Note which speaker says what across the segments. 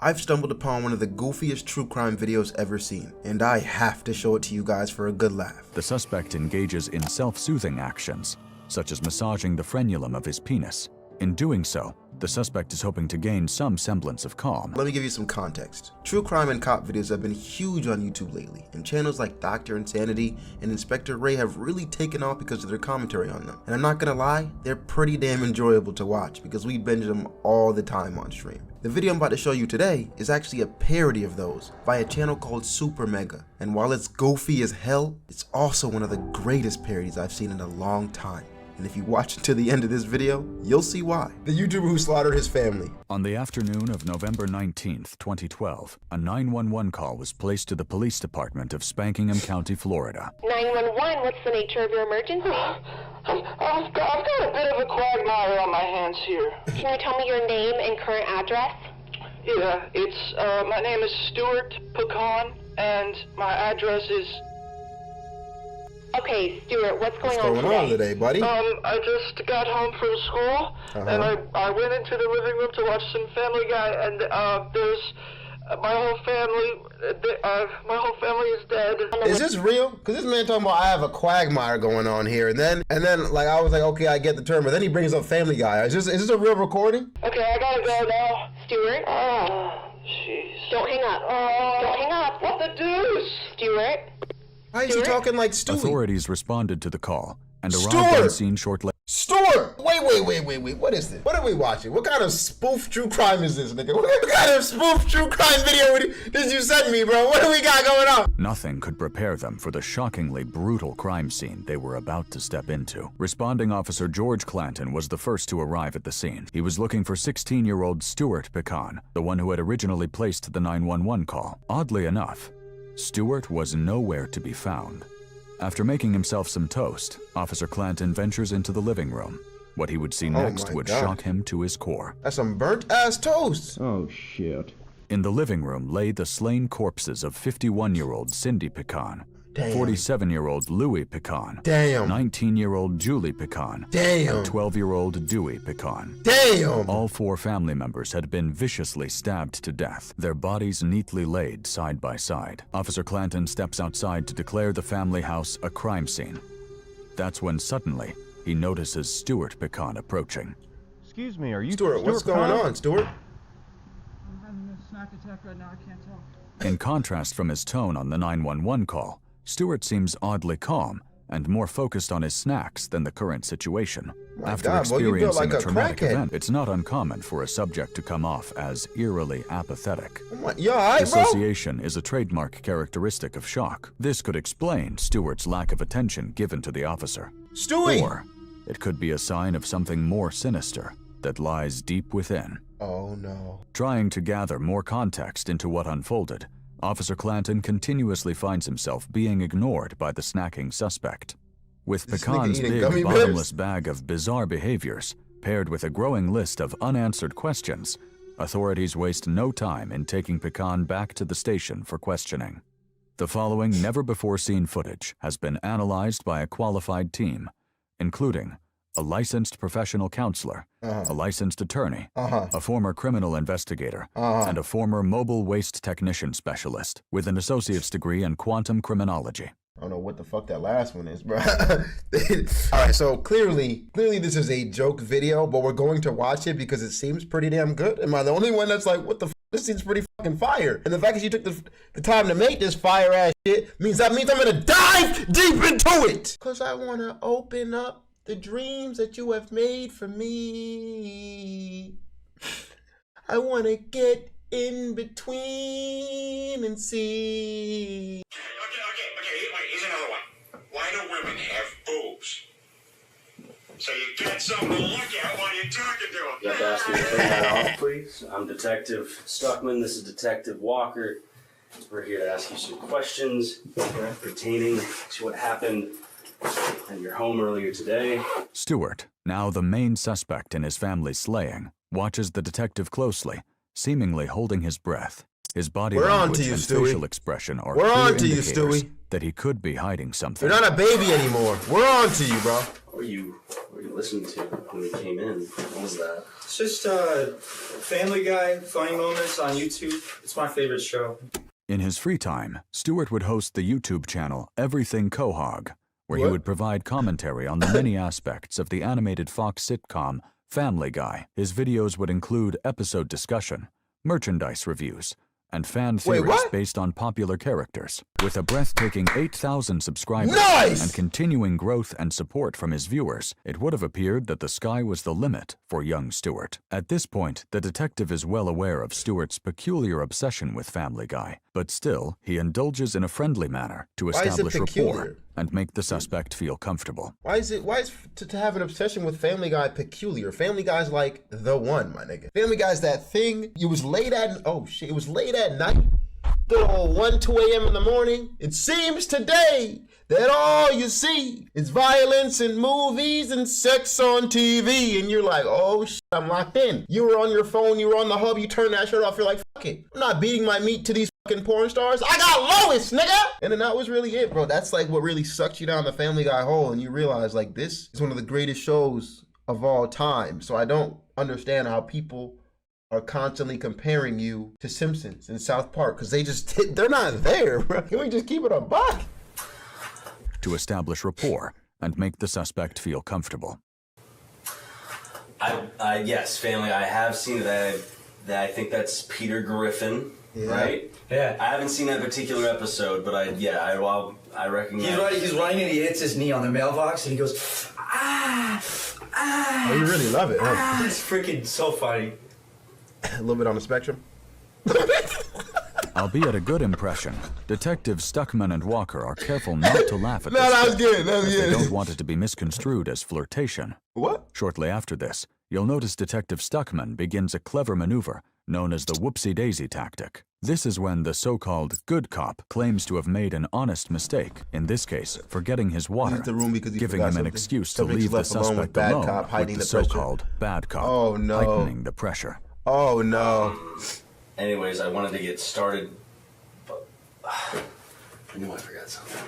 Speaker 1: I've stumbled upon one of the goofiest true crime videos ever seen, and I have to show it to you guys for a good laugh.
Speaker 2: The suspect engages in self-soothing actions, such as massaging the frenulum of his penis. In doing so, the suspect is hoping to gain some semblance of calm.
Speaker 1: Let me give you some context. True crime and cop videos have been huge on YouTube lately, and channels like Dr. Insanity and Inspector Ray have really taken off because of their commentary on them. And I'm not gonna lie, they're pretty damn enjoyable to watch because we binge them all the time on stream. The video I'm about to show you today is actually a parody of those by a channel called Super Mega. And while it's goofy as hell, it's also one of the greatest parodies I've seen in a long time. And if you watch to the end of this video, you'll see why. The YouTuber who slaughtered his family.
Speaker 2: On the afternoon of November 19th, 2012, a 911 call was placed to the police department of Spankingham County, Florida.
Speaker 3: 911, what's the nature of your emergency?
Speaker 4: I've got a bit of a quagmire on my hands here.
Speaker 3: Can you tell me your name and current address?
Speaker 4: Yeah, it's, my name is Stuart Pecan, and my address is...
Speaker 3: Okay, Stuart, what's going
Speaker 1: What's going on today, buddy?
Speaker 4: I just got home from school, and I went into the living room to watch some Family Guy, and there's my whole family is dead.
Speaker 1: Is this real? Because this man talking about I have a quagmire going on here, and then like I was like, okay, I get the term, but then he brings up Family Guy. Is this a real recording?
Speaker 4: Okay, I gotta go now.
Speaker 3: Stuart?
Speaker 4: Oh, jeez.
Speaker 3: Don't hang up. Don't hang up.
Speaker 4: What the deuce?
Speaker 3: Stuart?
Speaker 1: Why is he talking like Stewie?
Speaker 2: Authorities responded to the call and arrived
Speaker 1: Stuart!
Speaker 2: on scene shortly.
Speaker 1: Stuart! Wait, what is this? What are we watching? What kind of spoof true crime is this, nigga? What kind of spoof true crime video did you send me, bro? What do we got going on?
Speaker 2: Nothing could prepare them for the shockingly brutal crime scene they were about to step into. Responding officer George Clanton was the first to arrive at the scene. He was looking for 16-year-old Stuart Pecan, the one who had originally placed the 911 call. Oddly enough, Stuart was nowhere to be found. After making himself some toast, Officer Clanton ventures into the living room. What he would see next would shock him to his core.
Speaker 1: That's some burnt-ass toast.
Speaker 5: Oh, shit.
Speaker 2: In the living room lay the slain corpses of 51-year-old Cindy Pecan, 47-year-old Louis Pecan, 19-year-old Julie Pecan, and 12-year-old Dewey Pecan. All four family members had been viciously stabbed to death, their bodies neatly laid side by side. Officer Clanton steps outside to declare the family house a crime scene. That's when suddenly he notices Stuart Pecan approaching.
Speaker 5: Excuse me, are you
Speaker 1: Stuart, what's going on, Stuart?
Speaker 6: I'm having a snack attack right now, I can't tell.
Speaker 2: In contrast from his tone on the 911 call, Stuart seems oddly calm and more focused on his snacks than the current situation. After experiencing a traumatic event, it's not uncommon for a subject to come off as eerily apathetic. Dissociation is a trademark characteristic of shock. This could explain Stuart's lack of attention given to the officer. Or it could be a sign of something more sinister that lies deep within.
Speaker 1: Oh no.
Speaker 2: Trying to gather more context into what unfolded, Officer Clanton continuously finds himself being ignored by the snacking suspect. With Pecan's big, bottomless bag of bizarre behaviors, paired with a growing list of unanswered questions, authorities waste no time in taking Pecan back to the station for questioning. The following never-before-seen footage has been analyzed by a qualified team, including a licensed professional counselor, a licensed attorney, a former criminal investigator, and a former mobile waste technician specialist with an associate's degree in quantum criminology.
Speaker 1: I don't know what the fuck that last one is, bro. Alright, so clearly this is a joke video, but we're going to watch it because it seems pretty damn good. Am I the only one that's like, what the f? This seems pretty fucking fire. And the fact that you took the time to make this fire ass shit means I'm gonna dive deep into it. Cause I wanna open up the dreams that you have made for me. I want to get in between and see.
Speaker 7: Okay, wait, here's another one. Why do women have boobs? So you get something to look at while you're talking to them.
Speaker 8: You have to ask me to turn that off, please. I'm Detective Stuckman. This is Detective Walker. We're here to ask you some questions pertaining to what happened at your home earlier today.
Speaker 2: Stuart, now the main suspect in his family's slaying, watches the detective closely, seemingly holding his breath. His body
Speaker 1: We're on
Speaker 2: language
Speaker 1: to you,
Speaker 2: and
Speaker 1: Stewie.
Speaker 2: facial expression are
Speaker 1: We're on
Speaker 2: clear
Speaker 1: to you,
Speaker 2: indicators
Speaker 1: Stewie.
Speaker 2: that he could be hiding something.
Speaker 1: You're not a baby anymore. We're on to you, bro.
Speaker 8: What were you listening to when we came in? What was that?
Speaker 9: It's just Family Guy, funny moments on YouTube. It's my favorite show.
Speaker 2: In his free time, Stewart would host the YouTube channel Everything Quahog, where he would provide commentary on the many aspects of the animated Fox sitcom Family Guy. His videos would include episode discussion, merchandise reviews, and fan theories based on popular characters. With a breathtaking 8,000 subscribers and continuing growth and support from his viewers, it would have appeared that the sky was the limit for young Stewart. At this point, the detective is well aware of Stewart's peculiar obsession with Family Guy, but still, he indulges in a friendly manner to establish rapport and make the suspect feel comfortable.
Speaker 1: Why is to have an obsession with Family Guy peculiar? Family Guy's like the one, my nigga. Family Guy's that thing. It was late at night. Good old 1, 2 a.m. in the morning. It seems today that all you see is violence in movies and sex on TV. And you're like, oh shit, I'm locked in. You were on your phone, you were on the hub, you turn that shit off, you're like, fuck it. I'm not beating my meat to these fucking porn stars. I got Lois, nigga! And then that was really it, bro. That's like what really sucked you down the Family Guy hole. And you realize like this is one of the greatest shows of all time. So I don't understand how people are constantly comparing you to Simpsons and South Park, because they're not there, bro. Can we just keep it a buck?
Speaker 2: To establish rapport and make the suspect feel comfortable.
Speaker 8: Yes, Family. I have seen that. I think that's Peter Griffin, right?
Speaker 9: Yeah.
Speaker 8: I haven't seen that particular episode, but I recognize.
Speaker 9: He's running and he hits his knee on the mailbox and he goes, ah.
Speaker 1: Oh, you really love it, huh?
Speaker 9: It's freaking so funny.
Speaker 1: A little bit on the spectrum.
Speaker 2: Albeit a good impression, Detectives Stuckman and Walker are careful not to laugh at this.
Speaker 1: That was good. That was
Speaker 2: as
Speaker 1: good.
Speaker 2: they don't want it to be misconstrued as flirtation.
Speaker 1: What?
Speaker 2: Shortly after this, you'll notice Detective Stuckman begins a clever maneuver known as the whoopsie-daisy tactic. This is when the so-called good cop claims to have made an honest mistake, in this case, forgetting his water, giving him an excuse to leave the suspect alone with the so-called bad cop,
Speaker 1: oh, no.
Speaker 2: heightening the pressure.
Speaker 1: Oh, no.
Speaker 8: Anyways, I wanted to get started, but I knew I forgot something.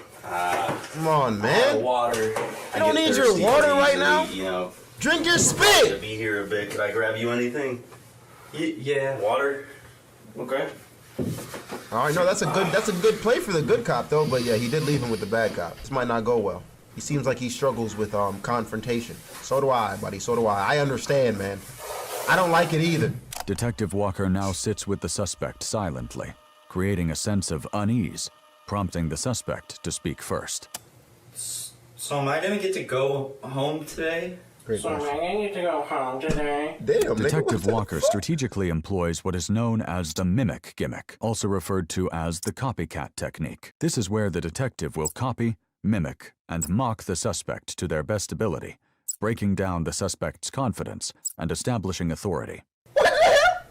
Speaker 1: Come on, man.
Speaker 8: Water.
Speaker 1: I don't need your water right now.
Speaker 8: You know,
Speaker 1: drink your
Speaker 8: to
Speaker 1: spit.
Speaker 8: be here a bit. Could I grab you anything?
Speaker 9: Yeah.
Speaker 8: Water. Okay.
Speaker 1: All right, no, that's a good play for the good cop though. But yeah, he did leave him with the bad cop. This might not go well. He seems like he struggles with confrontation. So do I, buddy. So do I. I understand, man. I don't like it either.
Speaker 2: Detective Walker now sits with the suspect silently, creating a sense of unease, prompting the suspect to speak first.
Speaker 9: So am I gonna get to go home today?
Speaker 1: Great question.
Speaker 3: I need to go home today.
Speaker 1: Damn,
Speaker 2: Detective
Speaker 1: nigga,
Speaker 2: Walker strategically employs what is known as the mimic gimmick, also referred to as the copycat technique. This is where the detective will copy, mimic, and mock the suspect to their best ability, breaking down the suspect's confidence and establishing authority.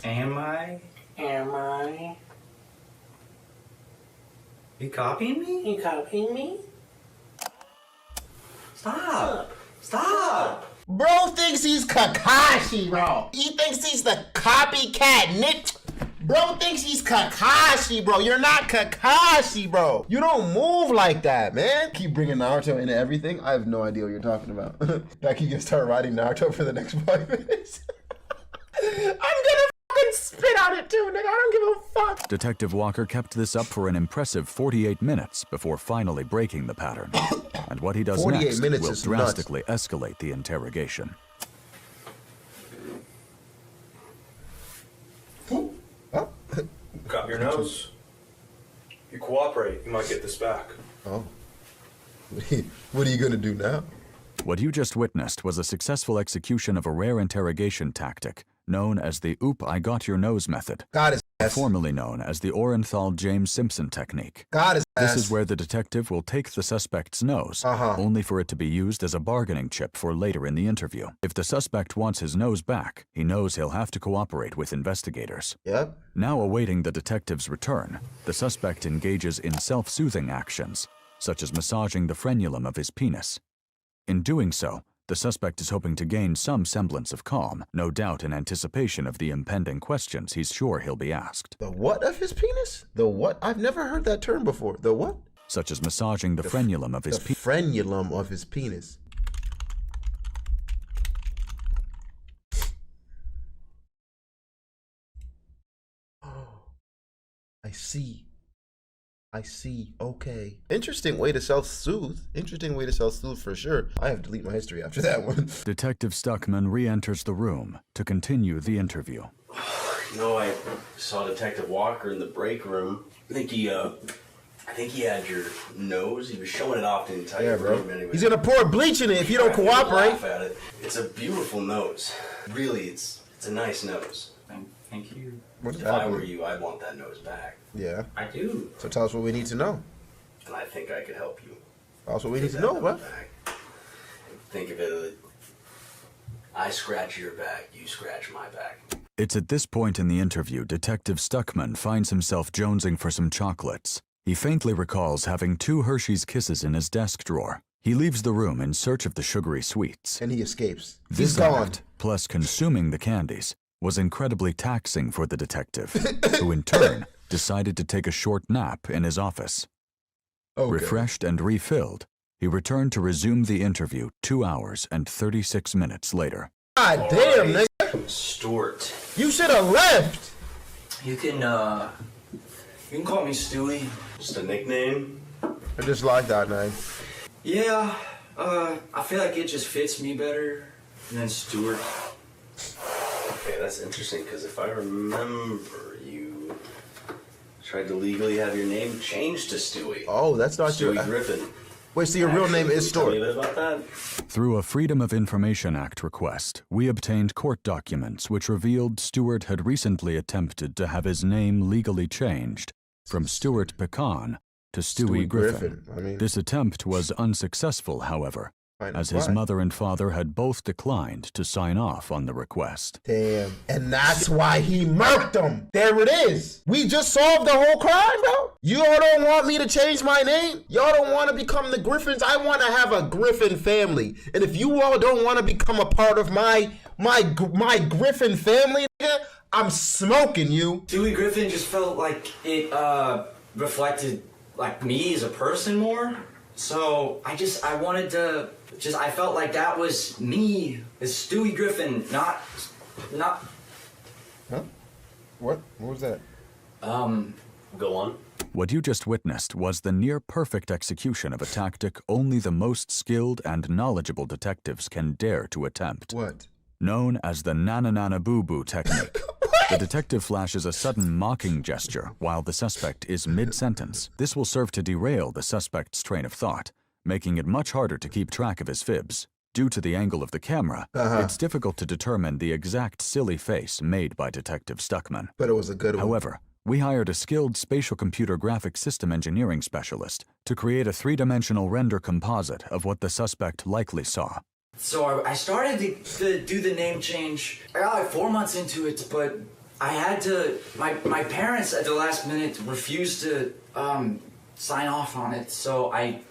Speaker 9: Am I? You copying me?
Speaker 3: You copying me?
Speaker 9: Stop!
Speaker 1: Bro thinks he's Kakashi, bro. He thinks he's the copycat Nick. Bro thinks he's Kakashi, bro. You're not Kakashi, bro. You don't move like that, man. Keep bringing Naruto into everything. I have no idea what you're talking about. Like you can start writing Naruto for the next 5 minutes. I'm gonna fucking spit on it too, nigga. I don't give a fuck.
Speaker 2: Detective Walker kept this up for an impressive 48 minutes before finally breaking the pattern. And what he does
Speaker 1: 48
Speaker 2: next
Speaker 1: minutes
Speaker 2: will
Speaker 1: is
Speaker 2: drastically escalate the interrogation.
Speaker 10: Got your nose. You cooperate, you might get this back.
Speaker 1: Oh. What are you gonna do now?
Speaker 2: What you just witnessed was a successful execution of a rare interrogation tactic known as the Oop, I Got Your Nose method,
Speaker 1: God is ass.
Speaker 2: formerly known as the Orenthal-James Simpson technique.
Speaker 1: God is ass.
Speaker 2: This is where the detective will take the suspect's nose, only for it to be used as a bargaining chip for later in the interview. If the suspect wants his nose back, he knows he'll have to cooperate with investigators.
Speaker 1: Yep.
Speaker 2: Now awaiting the detective's return, the suspect engages in self-soothing actions, such as massaging the frenulum of his penis. In doing so, The suspect is hoping to gain some semblance of calm, no doubt in anticipation of the impending questions he's sure he'll be asked.
Speaker 1: The what of his penis? The what? I've never heard that term before. The what?
Speaker 2: Such as massaging the frenulum of his penis.
Speaker 1: The frenulum of his penis. I see. Okay. Interesting way to self-soothe. Interesting way to self-soothe for sure. I have to delete my history after that one.
Speaker 2: Detective Stuckman re-enters the room to continue the interview.
Speaker 8: You know, I saw Detective Walker in the break room. I think he had your nose. He was showing it off the entire room anyway.
Speaker 1: He's gonna pour bleach in it if you don't cooperate.
Speaker 8: Laugh at it. It's a beautiful nose. Really, it's a nice nose.
Speaker 9: Thank you.
Speaker 8: If I were you, I'd want that nose back.
Speaker 1: Yeah.
Speaker 9: I do.
Speaker 1: So tell us what we need to know.
Speaker 8: And I think I could help you.
Speaker 1: Tell us what we need to know, bro.
Speaker 8: Think of it, I scratch your back, you scratch my back.
Speaker 2: It's at this point in the interview Detective Stuckman finds himself jonesing for some chocolates. He faintly recalls having 2 Hershey's Kisses in his desk drawer. He leaves the room in search of the sugary sweets.
Speaker 1: And he escapes.
Speaker 2: This
Speaker 1: He's gone.
Speaker 2: act, plus consuming the candies, was incredibly taxing for the detective, who in turn decided to take a short nap in his office. Okay. Refreshed and refilled, he returned to resume the interview 2 hours and 36 minutes later.
Speaker 1: God damn, nigga.
Speaker 8: Stuart.
Speaker 1: You should have left.
Speaker 9: You can call me Stewie.
Speaker 8: Just a nickname?
Speaker 1: I just like that name.
Speaker 9: Yeah, I feel like it just fits me better than Stuart.
Speaker 8: Okay, that's interesting, because if I remember, you tried to legally have your name changed to Stewie.
Speaker 1: Oh, that's not
Speaker 8: Stewie
Speaker 1: your...
Speaker 8: Griffin.
Speaker 1: Wait, so your real name is Stuart?
Speaker 8: Tell me a bit about that.
Speaker 2: Through a Freedom of Information Act request, we obtained court documents which revealed Stuart had recently attempted to have his name legally changed from Stuart Pecan to Stewie Griffin.
Speaker 1: I mean...
Speaker 2: This attempt was unsuccessful, however, as his mother and father had both declined to sign off on the request.
Speaker 1: Damn. And that's why he murked him. There it is. We just solved the whole crime, bro. You all don't want me to change my name? Y'all don't want to become the Griffins? I want to have a Griffin family. And if you all don't want to become a part of my Griffin family, nigga, I'm smoking you.
Speaker 9: Stewie Griffin just felt like it reflected like me as a person more. So I felt like that was me as Stewie Griffin, not.
Speaker 1: Huh? What? What was that?
Speaker 8: Go on.
Speaker 2: What you just witnessed was the near-perfect execution of a tactic only the most skilled and knowledgeable detectives can dare to attempt.
Speaker 1: What?
Speaker 2: Known as the nana-nana-boo-boo technique. The detective flashes a sudden mocking gesture while the suspect is mid-sentence. This will serve to derail the suspect's train of thought, making it much harder to keep track of his fibs. Due to the angle of the camera, it's difficult to determine the exact silly face made by Detective Stuckman.
Speaker 1: But it was a good one.
Speaker 2: However, we hired a skilled spatial computer graphic system engineering specialist to create a 3-dimensional render composite of what the suspect likely saw.
Speaker 9: So I started to do the name change. I got like 4 months into it, but I had to, my parents at the last minute refused to sign off on it, so I...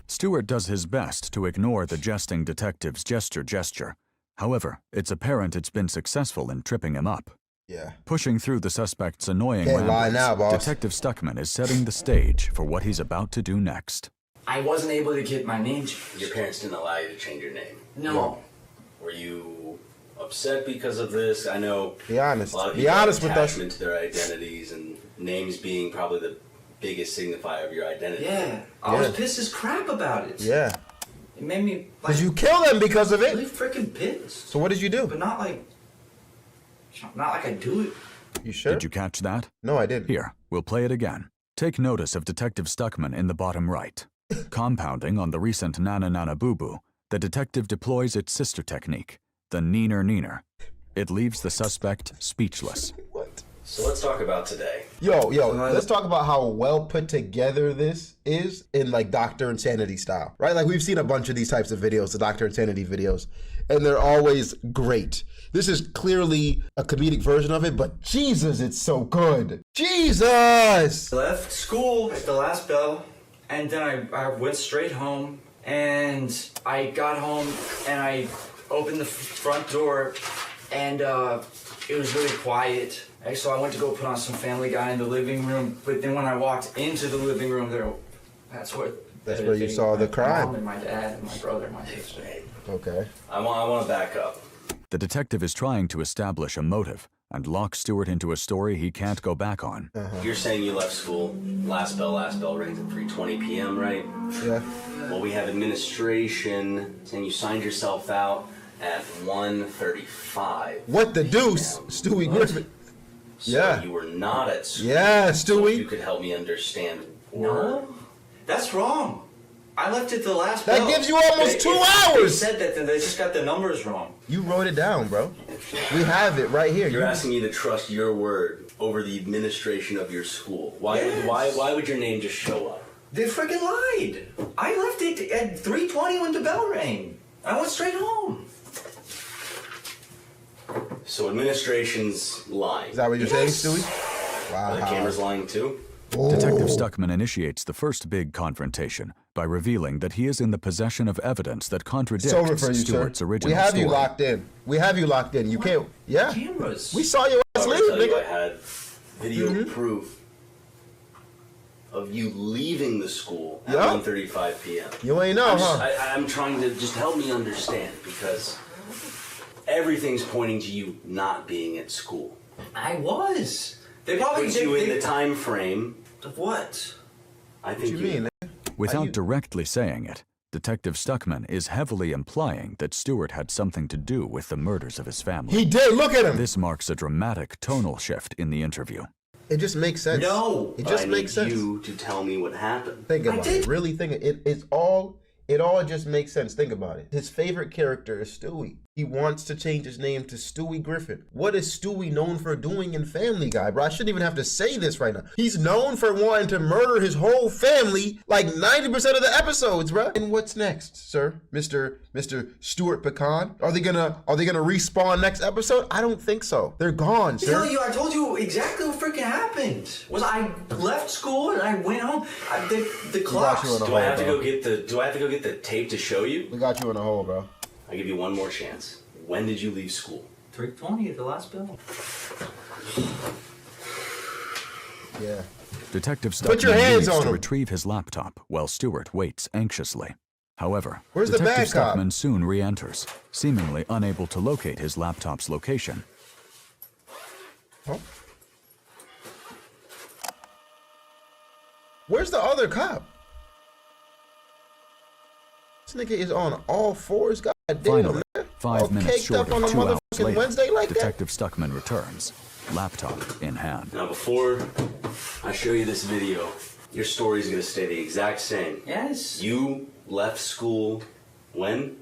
Speaker 2: Stuart does his best to ignore the jesting detective's gesture. However, it's apparent it's been successful in tripping him up.
Speaker 1: Yeah.
Speaker 2: Pushing through the suspect's annoying
Speaker 1: Can't lie now, boss.
Speaker 2: Detective Stuckman is setting the stage for what he's about to do next.
Speaker 9: I wasn't able to get my name changed.
Speaker 8: Your parents didn't allow you to change your name?
Speaker 9: No.
Speaker 8: Were you upset because of this? I know
Speaker 1: be honest.
Speaker 8: A lot of
Speaker 1: be
Speaker 8: people
Speaker 1: honest
Speaker 8: have
Speaker 1: with us.
Speaker 8: attachment to their identities, and names being probably the biggest signifier of your identity.
Speaker 9: Yeah. I was pissed as crap about it.
Speaker 1: Yeah.
Speaker 9: It made me...
Speaker 1: Did you kill them because of it?
Speaker 9: Really freaking pissed.
Speaker 1: So what did you do?
Speaker 9: But not like I do it.
Speaker 1: You sure?
Speaker 2: Did you catch that?
Speaker 1: No, I didn't.
Speaker 2: Here, we'll play it again. Take notice of Detective Stuckman in the bottom right. Compounding on the recent nana-nana-boo-boo, the detective deploys its sister technique, the neener-neener. It leaves the suspect speechless.
Speaker 1: What?
Speaker 8: So let's talk about today.
Speaker 1: Yo, let's talk about how well put together this is in like Dr. Insanity style, right? Like we've seen a bunch of these types of videos, the Dr. Insanity videos, and they're always great. This is clearly a comedic version of it, but Jesus, it's so good. Jesus!
Speaker 9: Left school at the last bell, and then I went straight home, and I got home and I opened the front door, and it was really quiet. So I went to go put on some Family Guy in the living room, but then when I walked into the living room, that's where
Speaker 1: you saw the crime.
Speaker 9: My mom and my dad and my brother and my sister.
Speaker 1: Okay.
Speaker 8: I want to back up.
Speaker 2: The detective is trying to establish a motive and locks Stewart into a story he can't go back on.
Speaker 8: You're saying you left school, last bell rings at 3:20 p.m., right?
Speaker 1: Yeah.
Speaker 8: Well, we have administration saying you signed yourself out at 1:35.
Speaker 1: What the deuce? Stewie Griffin.
Speaker 8: So
Speaker 1: Yeah.
Speaker 8: you were not at school.
Speaker 1: Yeah,
Speaker 8: So
Speaker 1: Stewie.
Speaker 8: if you could help me understand.
Speaker 9: No, that's wrong. I left it the last
Speaker 1: That
Speaker 9: bell.
Speaker 1: gives you almost 2 hours.
Speaker 9: They said that, then they just got the numbers wrong.
Speaker 1: You wrote it down, bro. We have it right here.
Speaker 8: You're asking me to trust your word over the administration of your school. Why would your name just show up?
Speaker 9: They freaking lied. I left it at 3:20 when the bell rang. I went straight home.
Speaker 8: So administration's lying.
Speaker 1: Is that what you're saying, Stewie?
Speaker 8: Are the
Speaker 1: Wow.
Speaker 8: cameras lying too?
Speaker 2: Detective Stuckman initiates the first big confrontation by revealing that he is in the possession of evidence that
Speaker 1: It's
Speaker 2: contradicts
Speaker 1: over for you,
Speaker 2: Stewart's
Speaker 1: sir.
Speaker 2: original
Speaker 1: We have
Speaker 2: story.
Speaker 1: you locked in. We have you locked in. You can't. Yeah.
Speaker 9: Cameras.
Speaker 1: We saw your ass
Speaker 8: I
Speaker 1: leave,
Speaker 8: tell you I
Speaker 1: nigga.
Speaker 8: had video proof of you leaving the school at
Speaker 1: Yeah.
Speaker 8: 1:35 p.m.
Speaker 1: You ain't know, huh?
Speaker 8: I'm trying to just help me understand because everything's pointing to you not being at school.
Speaker 9: I was. They probably
Speaker 8: Puts
Speaker 9: did.
Speaker 8: you in the time frame.
Speaker 9: Of what?
Speaker 8: I
Speaker 1: What
Speaker 8: think
Speaker 1: you mean?
Speaker 2: Without directly saying it, Detective Stuckman is heavily implying that Stewart had something to do with the murders of his family.
Speaker 1: He did. Look at him.
Speaker 2: This marks a dramatic tonal shift in the interview.
Speaker 1: It just makes sense.
Speaker 9: No.
Speaker 1: It
Speaker 8: But
Speaker 1: just
Speaker 8: I
Speaker 1: makes
Speaker 8: need
Speaker 1: sense.
Speaker 8: you to tell me what happened.
Speaker 1: Think
Speaker 9: I
Speaker 1: about
Speaker 9: did.
Speaker 1: it. Really think it. It all just makes sense. Think about it. His favorite character is Stewie. He wants to change his name to Stewie Griffin. What is Stewie known for doing in Family Guy, bro? I shouldn't even have to say this right now. He's known for wanting to murder his whole family like 90% of the episodes, bro. And what's next, sir? Mr. Stuart Pecan? Are they gonna respawn next episode? I don't think so. They're gone, sir.
Speaker 9: I told you exactly what freaking happened. Was I left school and I went home? The clocks.
Speaker 1: you in a
Speaker 8: Do I have to
Speaker 1: bro.
Speaker 8: go get the tape to show you?
Speaker 1: We got you in a hole, bro.
Speaker 8: I'll give you one more chance. When did you leave school?
Speaker 9: 3:20 at the last bell.
Speaker 1: Yeah.
Speaker 2: Detective
Speaker 1: Put your
Speaker 2: Stuckman
Speaker 1: hands
Speaker 2: leaves
Speaker 1: on
Speaker 2: to
Speaker 1: him.
Speaker 2: retrieve his laptop while Stewart waits anxiously. However,
Speaker 1: Where's the
Speaker 2: Detective
Speaker 1: bad cop?
Speaker 2: Stuckman soon re-enters, seemingly unable to locate his laptop's location.
Speaker 1: Huh? Where's the other cop? This nigga is on all fours. God damn,
Speaker 2: Finally,
Speaker 1: man.
Speaker 2: 5
Speaker 1: All
Speaker 2: minutes
Speaker 1: caked
Speaker 2: short
Speaker 1: up on
Speaker 2: of
Speaker 1: a
Speaker 2: 2 hours
Speaker 1: motherfucking
Speaker 2: later,
Speaker 1: Wednesday like that.
Speaker 2: Detective Stuckman returns, laptop in hand.
Speaker 8: Now, before I show you this video, your story's gonna stay the exact same.
Speaker 9: Yes.
Speaker 8: You left school when?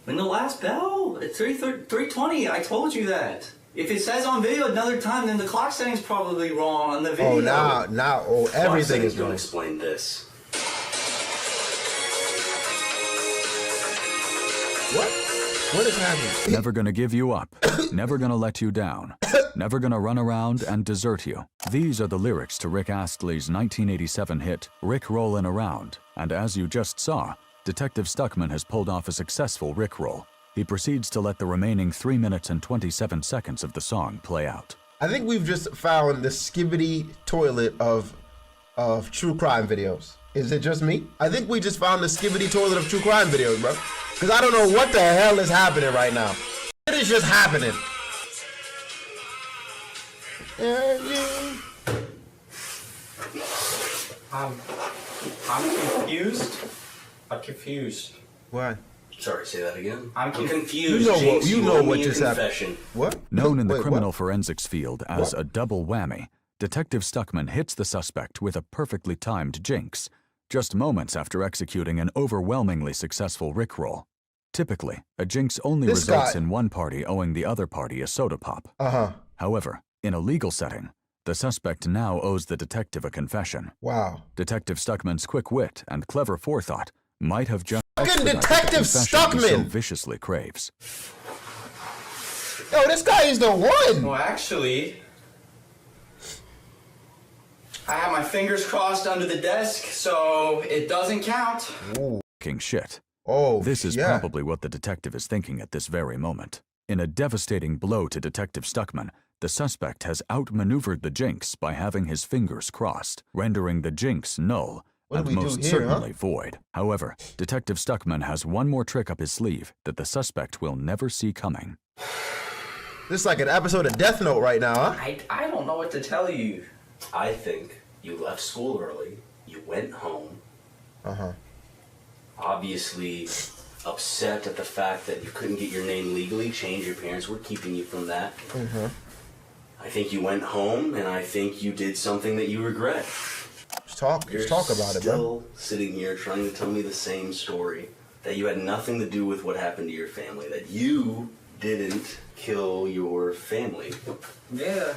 Speaker 9: In the last bell at 3:20. I told you that. If it says on video another time, then the clock setting's probably wrong on the video.
Speaker 1: Oh, everything is
Speaker 8: going to
Speaker 1: wrong.
Speaker 8: explain this.
Speaker 1: What? What is happening?
Speaker 2: Never gonna give you up, never gonna let you down, never gonna run around and desert you. These are the lyrics to Rick Astley's 1987 hit, Rick Rollin' Around. And as you just saw, Detective Stuckman has pulled off a successful Rickroll. He proceeds to let the remaining 3 minutes and 27 seconds of the song play out.
Speaker 1: I think we've just found the skibbity toilet of true crime videos. Is it just me? I think we just found the skibbity toilet of true crime videos, bro. Because I don't know what the hell is happening right now. It is just happening.
Speaker 9: I'm confused. I'm confused.
Speaker 1: Why?
Speaker 8: Sorry, say that again.
Speaker 9: I'm
Speaker 8: confused.
Speaker 1: You know
Speaker 8: owe
Speaker 1: what
Speaker 8: me a
Speaker 1: just happened.
Speaker 8: confession.
Speaker 1: What?
Speaker 2: Known in the
Speaker 1: Wait,
Speaker 2: criminal
Speaker 1: what?
Speaker 2: forensics field as a double whammy, Detective Stuckman hits the suspect with a perfectly timed jinx, just moments after executing an overwhelmingly successful Rickroll. Typically, a jinx only
Speaker 1: This
Speaker 2: results
Speaker 1: guy-
Speaker 2: in one party owing the other party a soda pop.
Speaker 1: Uh-huh.
Speaker 2: However, in a legal setting, the suspect now owes the detective a confession.
Speaker 1: Wow.
Speaker 2: Detective Stuckman's quick wit and clever forethought might have just
Speaker 1: Fucking
Speaker 2: expedited the
Speaker 1: Detective
Speaker 2: confession he so
Speaker 1: Stuckman!
Speaker 2: viciously craves.
Speaker 1: Yo, this guy is the one!
Speaker 9: Well, actually, I have my fingers crossed under the desk, so it doesn't count.
Speaker 1: Ooh,
Speaker 2: king shit.
Speaker 1: Oh,
Speaker 2: this is
Speaker 1: yeah.
Speaker 2: probably what the detective is thinking at this very moment. In a devastating blow to Detective Stuckman, the suspect has outmaneuvered the jinx by having his fingers crossed, rendering the jinx null and most certainly void. However, Detective Stuckman has one more trick up his sleeve that the suspect will never see coming.
Speaker 1: This is like an episode of Death Note right now, huh?
Speaker 9: I don't know what to tell you.
Speaker 8: I think you left school early, you went home. Obviously upset at the fact that you couldn't get your name legally changed. Your parents were keeping you from that. I think you went home, and I think you did something that you regret.
Speaker 1: Let's talk about it, bro.
Speaker 8: Still sitting here trying to tell me the same story, that you had nothing to do with what happened to your family, that you didn't kill your family.
Speaker 9: Yeah.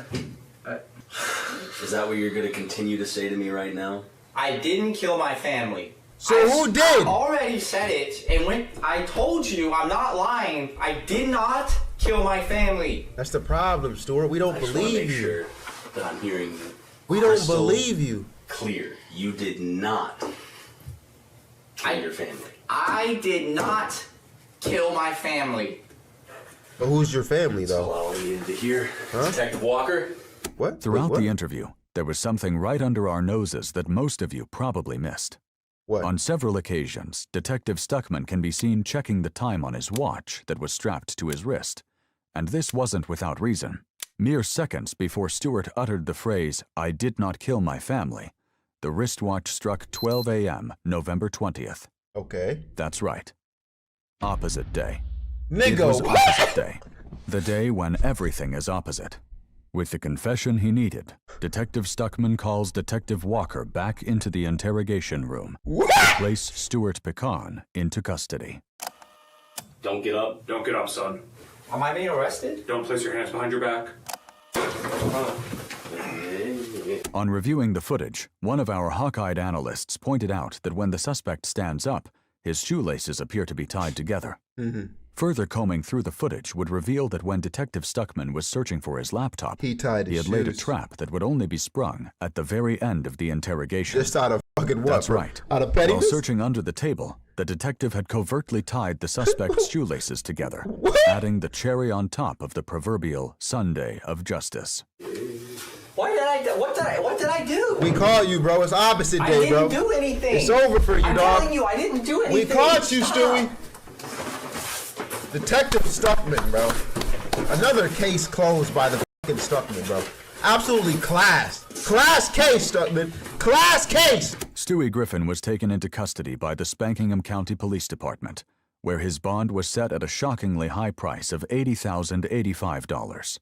Speaker 8: Is that what you're going to continue to say to me right now?
Speaker 9: I didn't kill my family.
Speaker 1: So who did?
Speaker 9: I already said it, and when I told you, I'm not lying. I did not kill my family.
Speaker 1: That's the problem, Stuart. We don't believe you.
Speaker 8: Sure that I'm hearing you.
Speaker 1: We don't believe you.
Speaker 8: Clear. You did not kill your family.
Speaker 9: I did not kill my family.
Speaker 1: But who's your family, though?
Speaker 8: That's all I needed to hear. Detective Walker?
Speaker 1: What?
Speaker 2: Throughout
Speaker 1: Wait,
Speaker 2: the interview, there was something right under our noses that most of you probably missed.
Speaker 1: What?
Speaker 2: On several occasions, Detective Stuckman can be seen checking the time on his watch that was strapped to his wrist. And this wasn't without reason. Mere seconds before Stewart uttered the phrase, "I did not kill my family," the wristwatch struck 12 a.m., November 20th.
Speaker 1: Okay.
Speaker 2: That's right. Opposite day.
Speaker 1: Nigga,
Speaker 2: It was opposite day. The day when everything is opposite. With the confession he needed, Detective Stuckman calls Detective Walker back into the interrogation room to place Stuart Pecan into custody.
Speaker 8: Don't get up.
Speaker 10: Don't get up, son.
Speaker 9: Am I being arrested?
Speaker 10: Don't place your hands behind your back.
Speaker 2: On reviewing the footage, one of our hawk-eyed analysts pointed out that when the suspect stands up, his shoelaces appear to be tied together. Further combing through the footage would reveal that when Detective Stuckman was searching for his laptop,
Speaker 1: he
Speaker 2: had laid a trap that would only be sprung at the very end of the interrogation.
Speaker 1: Just out of fucking what?
Speaker 2: That's right.
Speaker 1: Out of pettiness?
Speaker 2: While searching under the table, the detective had covertly tied the suspect's shoelaces together, adding the cherry on top of the proverbial Sunday of justice.
Speaker 9: What did I do?
Speaker 1: We call you, bro. It's opposite day, bro.
Speaker 9: I didn't do anything.
Speaker 1: It's over for you,
Speaker 9: I'm
Speaker 1: dog.
Speaker 9: telling you, I didn't do anything.
Speaker 1: We caught you,
Speaker 9: Stop.
Speaker 1: Stewie. Detective Stuckman, bro. Another case closed by the fucking Stuckman, bro. Absolutely class. Class case, Stuckman. Class case.
Speaker 2: Stewie Griffin was taken into custody by the Spankingham County Police Department, where his bond was set at a shockingly high price of $80,085.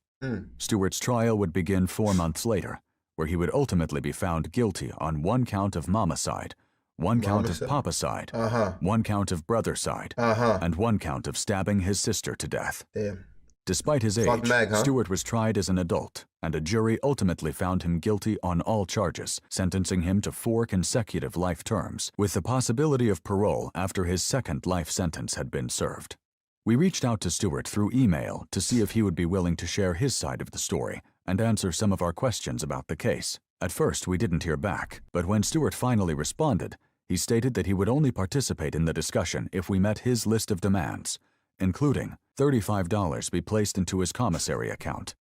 Speaker 2: Stewart's trial would begin 4 months later, where he would ultimately be found guilty on 1 count of momicide, 1 count of papicide, 1 count of brothercide, and 1 count of stabbing his sister to death.
Speaker 1: Damn.
Speaker 2: Despite his age, Stewart was tried as an adult, and a jury ultimately found him guilty on all charges, sentencing him to 4 consecutive life terms, with the possibility of parole after his second life sentence had been served. We reached out to Stewart through email to see if he would be willing to share his side of the story and answer some of our questions about the case. At first, we didn't hear back, but when Stewart finally responded, he stated that he would only participate in the discussion if we met his list of demands, including $35 be placed into his commissary account,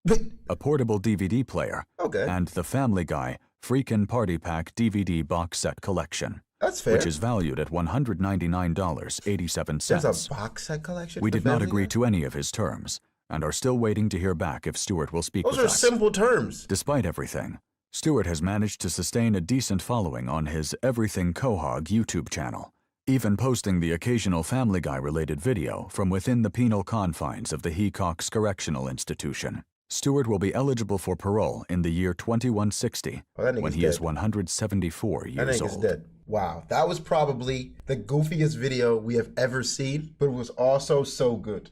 Speaker 2: a portable DVD player, and the Family Guy Freakin' Party Pack DVD box set collection.
Speaker 1: That's fair.
Speaker 2: Which is valued at $199.87.
Speaker 1: There's a box set collection?
Speaker 2: We did not agree to any of his terms, and are still waiting to hear back if Stewart will speak with us.
Speaker 1: Those are simple terms.
Speaker 2: Despite everything, Stewart has managed to sustain a decent following on his Everything Quahog YouTube channel, even posting the occasional Family Guy-related video from within the penal confines of the Hecox Correctional Institution. Stewart will be eligible for parole in the year 2160, when he is 174 years
Speaker 1: old.
Speaker 2: old.
Speaker 1: Dead. Wow, that was probably the goofiest video we have ever seen, but it was also so good.